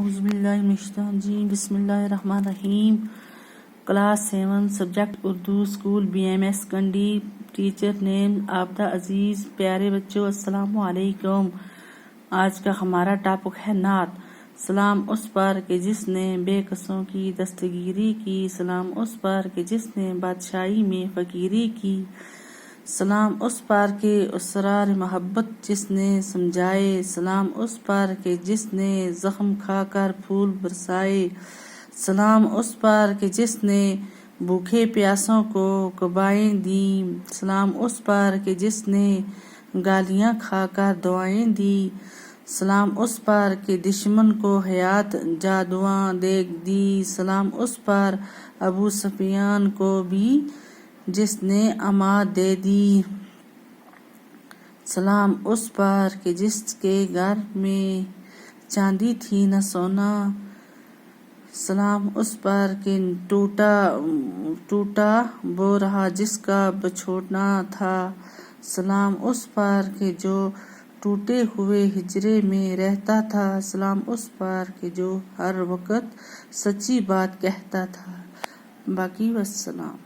اعوذ باللہ من الشیطان الرجیم بسم اللہ الرحمن الرحیم۔ Class 7 subject Urdu, school BMS Kandi, teacher name Abida Aziz. پیارے بچوں السلام علیکم۔ آج کا ہمارا ٹاپک ہے نعت۔ سلام اس پر کہ جس نے بے کسوں کی دستگیری کی، سلام اس پر کہ جس نے بادشاہی میں فقیری کی، سلام اس پر کہ اسرار محبت جس نے سمجھائے، سلام اس پر کہ جس نے زخم کھا کر پھول برسائے، سلام اس پر کہ جس نے بھوکے پیاسوں کو قبائیں دیں، سلام اس پر کہ جس نے گالیاں کھا کر دعائیں دی، سلام اس پر کہ دشمن کو حیات جادواں دے دی، سلام اس پر ابو سفیان کو بھی جس نے امان دے دی، سلام اس پر کہ جس کے گھر میں چاندی تھی نہ سونا، سلام اس پر کہ ٹوٹا وہ رہا جس کا بچھونا تھا، سلام اس پر کہ جو ٹوٹے ہوئے ہجرے میں رہتا تھا، سلام اس پر کہ جو ہر وقت سچی بات کہتا تھا۔ باقی والسلام۔